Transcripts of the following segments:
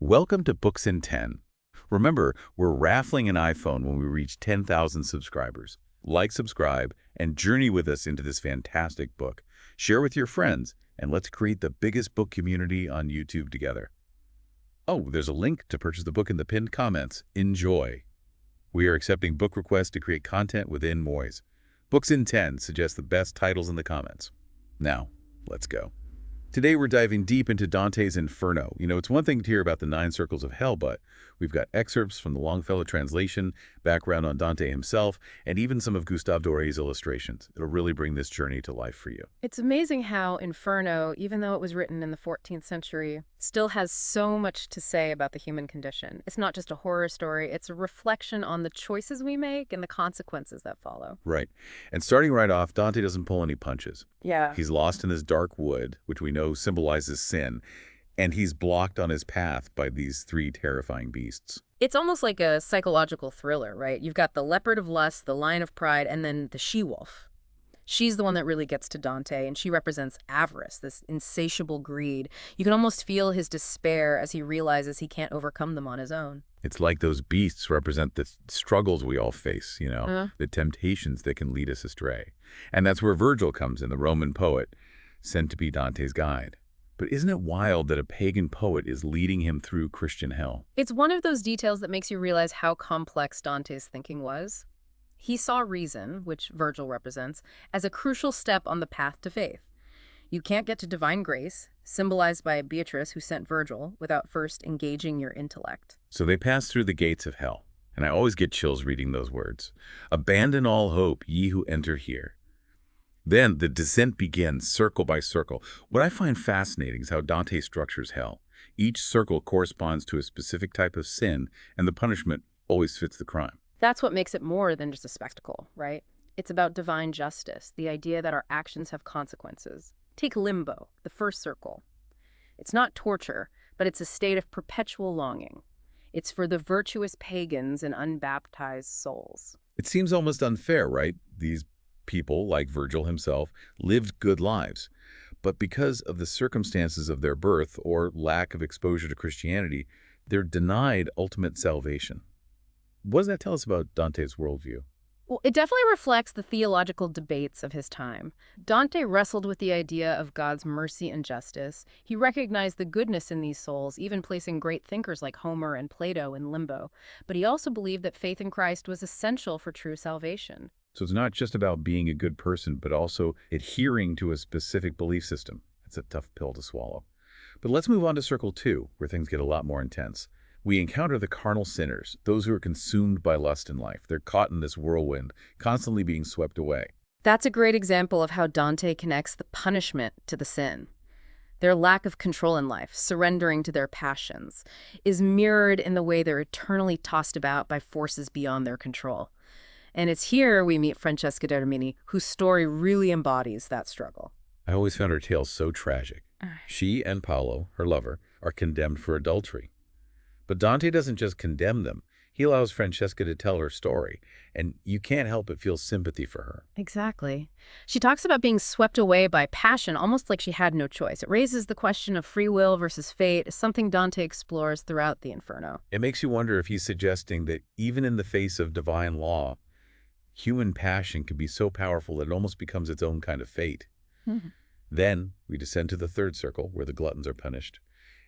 Welcome to Books in 10. Remember, we're raffling an iPhone when we reach 10,000 subscribers. Like, subscribe, and journey with us into this fantastic book. Share with your friends, and let's create the biggest book community on YouTube together. Oh, there's a link to purchase the book in the pinned comments. Enjoy. We are accepting book requests to create content within Moise. Books in 10 suggest the best titles in the comments. Now, let's go. Today we're diving deep into Dante's Inferno. It's one thing to hear about the 9 circles of hell, but we've got excerpts from the Longfellow translation, background on Dante himself, and even some of Gustave Doré's illustrations. It'll really bring this journey to life for you. It's amazing how Inferno, even though it was written in the 14th century, still has so much to say about the human condition. It's not just a horror story, it's a reflection on the choices we make and the consequences that follow. Right. And starting right off, Dante doesn't pull any punches. Yeah. He's lost in this dark wood, which we know symbolizes sin, and he's blocked on his path by these 3 terrifying beasts. It's almost like a psychological thriller, right? You've got the leopard of lust, the lion of pride, and then the she-wolf. She's the one that really gets to Dante, and she represents avarice, this insatiable greed. You can almost feel his despair as he realizes he can't overcome them on his own. It's like those beasts represent the struggles we all face, the temptations that can lead us astray. And that's where Virgil comes in, the Roman poet, sent to be Dante's guide. But isn't it wild that a pagan poet is leading him through Christian hell? It's one of those details that makes you realize how complex Dante's thinking was. He saw reason, which Virgil represents, as a crucial step on the path to faith. You can't get to divine grace, symbolized by Beatrice who sent Virgil, without first engaging your intellect. So they pass through the gates of hell, and I always get chills reading those words. Abandon all hope, ye who enter here. Then the descent begins, circle by circle. What I find fascinating is how Dante structures hell. Each circle corresponds to a specific type of sin, and the punishment always fits the crime. That's what makes it more than just a spectacle, right? It's about divine justice, the idea that our actions have consequences. Take limbo, the first circle. It's not torture, but it's a state of perpetual longing. It's for the virtuous pagans and unbaptized souls. It seems almost unfair, right? These people, like Virgil himself, lived good lives. But because of the circumstances of their birth or lack of exposure to Christianity, they're denied ultimate salvation. What does that tell us about Dante's worldview? Well, it definitely reflects the theological debates of his time. Dante wrestled with the idea of God's mercy and justice. He recognized the goodness in these souls, even placing great thinkers like Homer and Plato in limbo. But he also believed that faith in Christ was essential for true salvation. So it's not just about being a good person, but also adhering to a specific belief system. It's a tough pill to swallow. But let's move on to Circle 2, where things get a lot more intense. We encounter the carnal sinners, those who are consumed by lust in life. They're caught in this whirlwind, constantly being swept away. That's a great example of how Dante connects the punishment to the sin. Their lack of control in life, surrendering to their passions, is mirrored in the way they're eternally tossed about by forces beyond their control. And it's here we meet Francesca da Rimini, whose story really embodies that struggle. I always found her tale so tragic. She and Paolo, her lover, are condemned for adultery. But Dante doesn't just condemn them. He allows Francesca to tell her story, and you can't help but feel sympathy for her. Exactly. She talks about being swept away by passion, almost like she had no choice. It raises the question of free will versus fate, something Dante explores throughout the Inferno. It makes you wonder if he's suggesting that even in the face of divine law, human passion can be so powerful that it almost becomes its own kind of fate. Then we descend to the 3rd circle, where the gluttons are punished.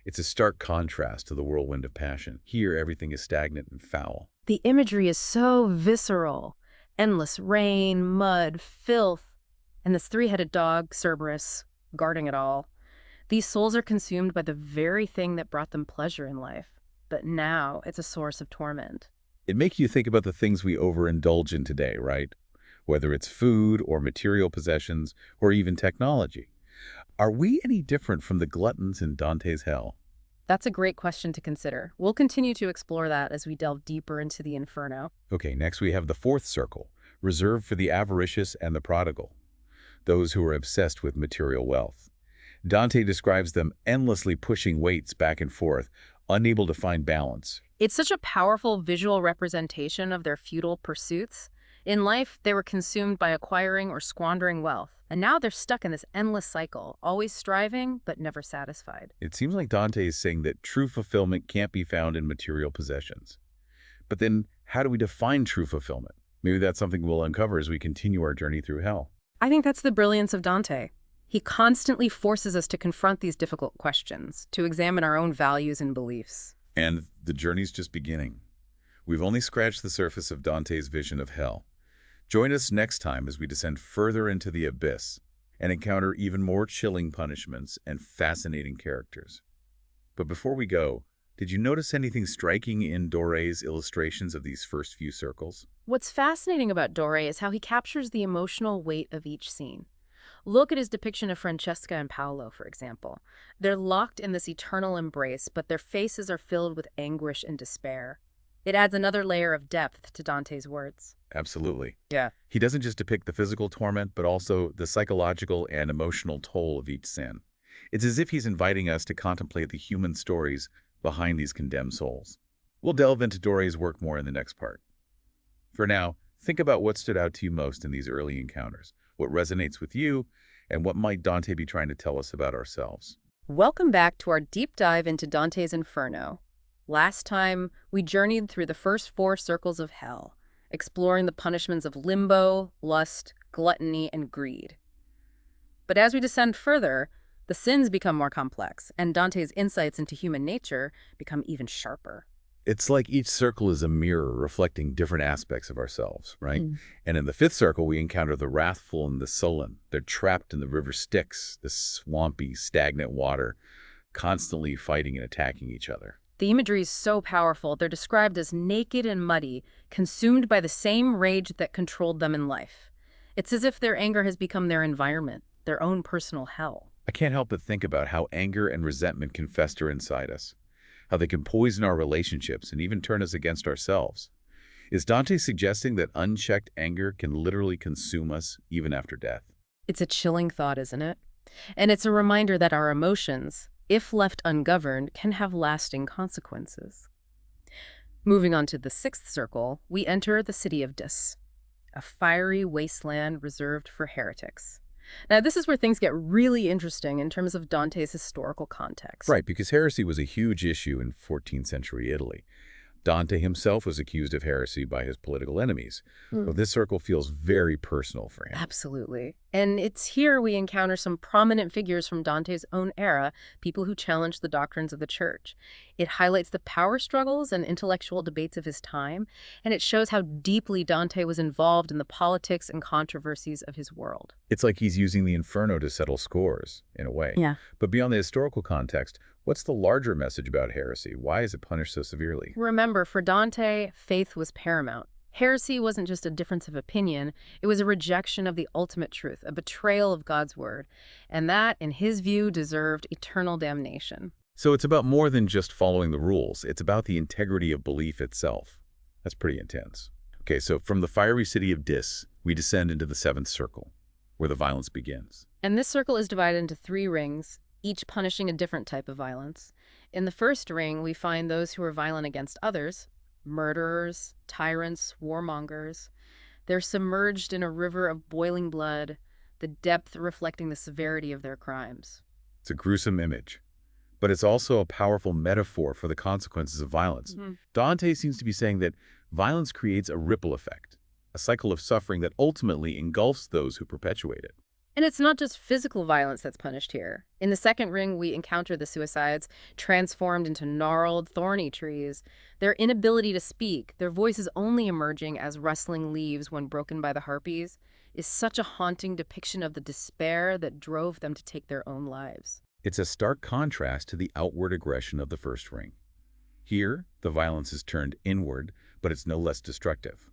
It's a stark contrast to the whirlwind of passion. Here, everything is stagnant and foul. The imagery is so visceral. Endless rain, mud, filth, and this 3-headed dog, Cerberus, guarding it all. These souls are consumed by the very thing that brought them pleasure in life. But now it's a source of torment. It makes you think about the things we overindulge in today, right? Whether it's food or material possessions or even technology. Are we any different from the gluttons in Dante's hell? That's a great question to consider. We'll continue to explore that as we delve deeper into the Inferno. Okay, next we have the 4th circle, reserved for the avaricious and the prodigal, those who are obsessed with material wealth. Dante describes them endlessly pushing weights back and forth, unable to find balance. It's such a powerful visual representation of their futile pursuits. In life, they were consumed by acquiring or squandering wealth, and now they're stuck in this endless cycle, always striving but never satisfied. It seems like Dante is saying that true fulfillment can't be found in material possessions. But then, how do we define true fulfillment? Maybe that's something we'll uncover as we continue our journey through hell. I think that's the brilliance of Dante. He constantly forces us to confront these difficult questions, to examine our own values and beliefs. And the journey's just beginning. We've only scratched the surface of Dante's vision of hell. Join us next time as we descend further into the abyss and encounter even more chilling punishments and fascinating characters. But before we go, did you notice anything striking in Doré's illustrations of these first few circles? What's fascinating about Doré is how he captures the emotional weight of each scene. Look at his depiction of Francesca and Paolo, for example. They're locked in this eternal embrace, but their faces are filled with anguish and despair. It adds another layer of depth to Dante's words. Absolutely. Yeah. He doesn't just depict the physical torment, but also the psychological and emotional toll of each sin. It's as if he's inviting us to contemplate the human stories behind these condemned souls. We'll delve into Doré's work more in the next part. For now, think about what stood out to you most in these early encounters, what resonates with you, and what might Dante be trying to tell us about ourselves. Welcome back to our deep dive into Dante's Inferno. Last time, we journeyed through the first 4 circles of hell, exploring the punishments of limbo, lust, gluttony, and greed. But as we descend further, the sins become more complex, and Dante's insights into human nature become even sharper. It's like each circle is a mirror reflecting different aspects of ourselves, right? And in the 5th circle, we encounter the wrathful and the sullen. They're trapped in the river Styx, this swampy, stagnant water, constantly fighting and attacking each other. The imagery is so powerful, they're described as naked and muddy, consumed by the same rage that controlled them in life. It's as if their anger has become their environment, their own personal hell. I can't help but think about how anger and resentment can fester inside us, how they can poison our relationships and even turn us against ourselves. Is Dante suggesting that unchecked anger can literally consume us even after death? It's a chilling thought, isn't it? And it's a reminder that our emotions, if left ungoverned, can have lasting consequences. Moving on to the 6th circle, we enter the city of Dis, a fiery wasteland reserved for heretics. Now, this is where things get really interesting in terms of Dante's historical context. Right, because heresy was a huge issue in 14th century Italy. Dante himself was accused of heresy by his political enemies. So this circle feels very personal for him. Absolutely. And it's here we encounter some prominent figures from Dante's own era, people who challenged the doctrines of the church. It highlights the power struggles and intellectual debates of his time, and it shows how deeply Dante was involved in the politics and controversies of his world. It's like he's using the Inferno to settle scores, in a way. Yeah. But beyond the historical context, what's the larger message about heresy? Why is it punished so severely? Remember, for Dante, faith was paramount. Heresy wasn't just a difference of opinion, it was a rejection of the ultimate truth, a betrayal of God's word, and that, in his view, deserved eternal damnation. So it's about more than just following the rules. It's about the integrity of belief itself. That's pretty intense. Okay, so from the fiery city of Dis, we descend into the 7th circle, where the violence begins. And this circle is divided into 3 rings, each punishing a different type of violence. In the first ring, we find those who are violent against others, murderers, tyrants, warmongers. They're submerged in a river of boiling blood, the depth reflecting the severity of their crimes. It's a gruesome image, but it's also a powerful metaphor for the consequences of violence. Dante seems to be saying that violence creates a ripple effect, a cycle of suffering that ultimately engulfs those who perpetuate it. And it's not just physical violence that's punished here. In the second ring, we encounter the suicides, transformed into gnarled, thorny trees. Their inability to speak, their voices only emerging as rustling leaves when broken by the harpies, is such a haunting depiction of the despair that drove them to take their own lives. It's a stark contrast to the outward aggression of the first ring. Here, the violence is turned inward, but it's no less destructive.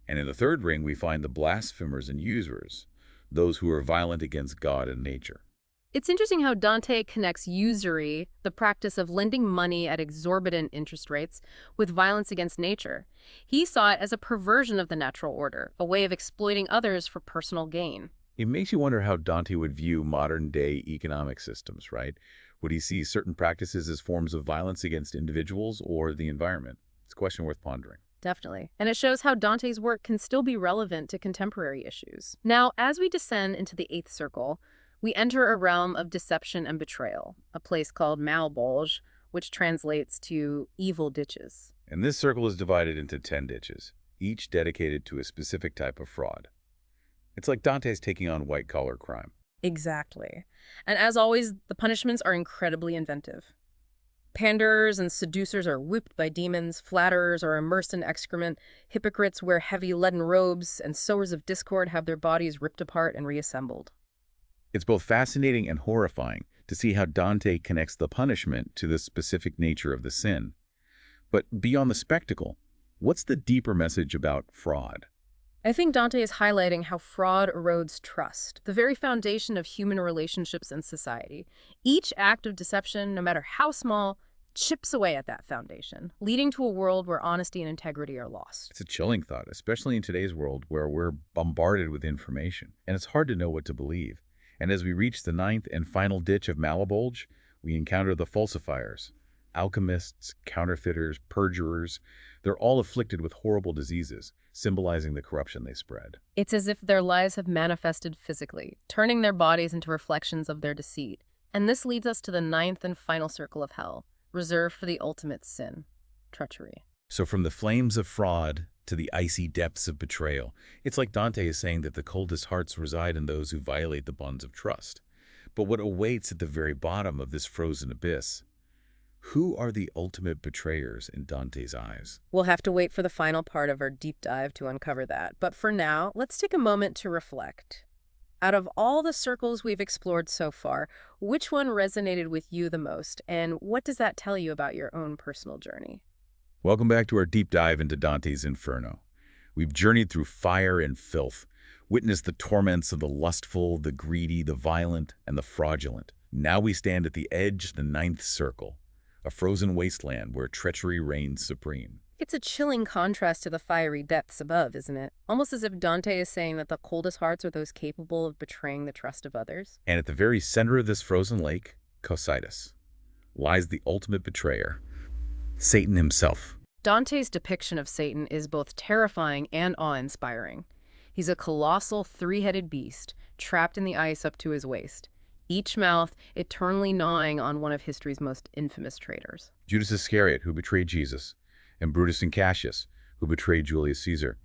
And in the third ring, we find the blasphemers and usurers, those who are violent against God and nature. It's interesting how Dante connects usury, the practice of lending money at exorbitant interest rates, with violence against nature. He saw it as a perversion of the natural order, a way of exploiting others for personal gain. It makes you wonder how Dante would view modern-day economic systems, right? Would he see certain practices as forms of violence against individuals or the environment? It's a question worth pondering. Definitely. And it shows how Dante's work can still be relevant to contemporary issues. Now, as we descend into the eighth circle, we enter a realm of deception and betrayal, a place called Malbolge, which translates to evil ditches. And this circle is divided into 10 ditches, each dedicated to a specific type of fraud. It's like Dante's taking on white-collar crime. Exactly. And as always, the punishments are incredibly inventive. Panderers and seducers are whipped by demons, flatterers are immersed in excrement, hypocrites wear heavy leaden robes, and sowers of discord have their bodies ripped apart and reassembled. It's both fascinating and horrifying to see how Dante connects the punishment to the specific nature of the sin. But beyond the spectacle, what's the deeper message about fraud? I think Dante is highlighting how fraud erodes trust, the very foundation of human relationships and society. Each act of deception, no matter how small, chips away at that foundation, leading to a world where honesty and integrity are lost. It's a chilling thought, especially in today's world where we're bombarded with information, and it's hard to know what to believe. And as we reach the ninth and final ditch of Malbolge, we encounter the falsifiers. Alchemists, counterfeiters, perjurers, they're all afflicted with horrible diseases, symbolizing the corruption they spread. It's as if their lives have manifested physically, turning their bodies into reflections of their deceit. And this leads us to the ninth and final circle of hell, reserved for the ultimate sin, treachery. So from the flames of fraud to the icy depths of betrayal, it's like Dante is saying that the coldest hearts reside in those who violate the bonds of trust. But what awaits at the very bottom of this frozen abyss? Who are the ultimate betrayers in Dante's eyes? We'll have to wait for the final part of our deep dive to uncover that. But for now, let's take a moment to reflect. Out of all the circles we've explored so far, which one resonated with you the most, and what does that tell you about your own personal journey? Welcome back to our deep dive into Dante's Inferno. We've journeyed through fire and filth, witnessed the torments of the lustful, the greedy, the violent, and the fraudulent. Now we stand at the edge of the ninth circle, a frozen wasteland where treachery reigns supreme. It's a chilling contrast to the fiery depths above, isn't it? Almost as if Dante is saying that the coldest hearts are those capable of betraying the trust of others. And at the very center of this frozen lake, Cocytus, lies the ultimate betrayer, Satan himself. Dante's depiction of Satan is both terrifying and awe-inspiring. He's a colossal three-headed beast, trapped in the ice up to his waist, each mouth eternally gnawing on one of history's most infamous traitors. Judas Iscariot, who betrayed Jesus, and Brutus and Cassius, who betrayed Julius Caesar.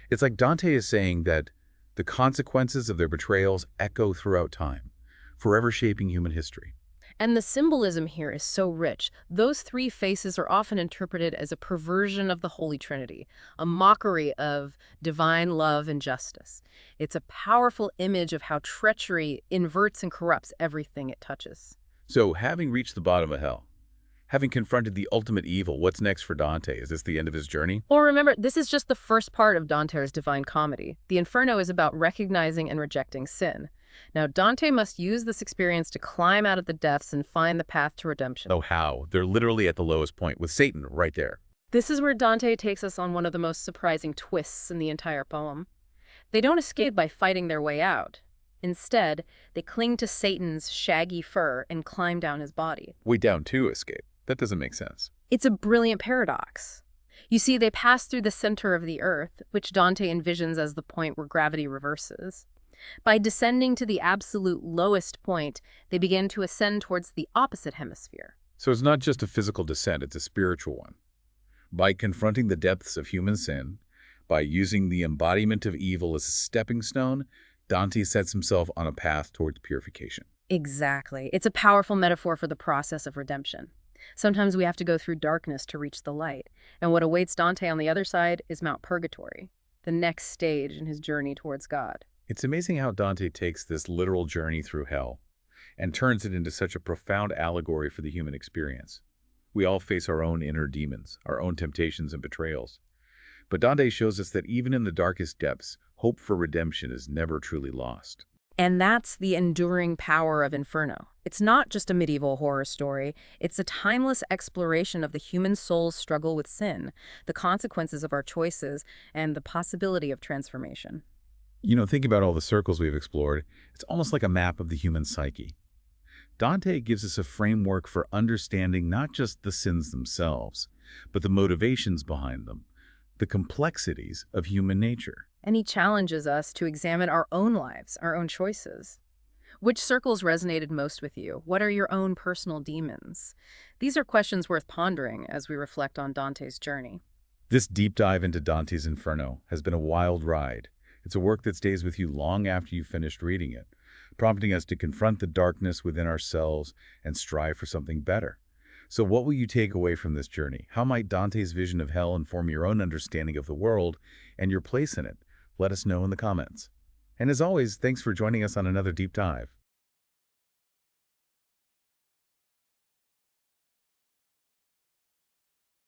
It's like Dante is saying that the consequences of their betrayals echo throughout time, forever shaping human history. And the symbolism here is so rich. Those three faces are often interpreted as a perversion of the Holy Trinity, a mockery of divine love and justice. It's a powerful image of how treachery inverts and corrupts everything it touches. So, having reached the bottom of hell, having confronted the ultimate evil, what's next for Dante? Is this the end of his journey? Well, remember, this is just the first part of Dante's Divine Comedy. The Inferno is about recognizing and rejecting sin. Now, Dante must use this experience to climb out of the depths and find the path to redemption. Oh, how? They're literally at the lowest point, with Satan right there. This is where Dante takes us on one of the most surprising twists in the entire poem. They don't escape by fighting their way out. Instead, they cling to Satan's shaggy fur and climb down his body. Way down to escape. That doesn't make sense. It's a brilliant paradox. You see, they pass through the center of the earth, which Dante envisions as the point where gravity reverses. By descending to the absolute lowest point, they begin to ascend towards the opposite hemisphere. So it's not just a physical descent, it's a spiritual one. By confronting the depths of human sin, by using the embodiment of evil as a stepping stone, Dante sets himself on a path towards purification. Exactly. It's a powerful metaphor for the process of redemption. Sometimes we have to go through darkness to reach the light, and what awaits Dante on the other side is Mount Purgatory, the next stage in his journey towards God. It's amazing how Dante takes this literal journey through hell and turns it into such a profound allegory for the human experience. We all face our own inner demons, our own temptations and betrayals. But Dante shows us that even in the darkest depths, hope for redemption is never truly lost. And that's the enduring power of Inferno. It's not just a medieval horror story. It's a timeless exploration of the human soul's struggle with sin, the consequences of our choices, and the possibility of transformation. You know, thinking about all the circles we've explored, it's almost like a map of the human psyche. Dante gives us a framework for understanding not just the sins themselves, but the motivations behind them, the complexities of human nature. And he challenges us to examine our own lives, our own choices. Which circles resonated most with you? What are your own personal demons? These are questions worth pondering as we reflect on Dante's journey. This deep dive into Dante's Inferno has been a wild ride. It's a work that stays with you long after you've finished reading it, prompting us to confront the darkness within ourselves and strive for something better. So what will you take away from this journey? How might Dante's vision of hell inform your own understanding of the world and your place in it? Let us know in the comments. And as always, thanks for joining us on another deep dive.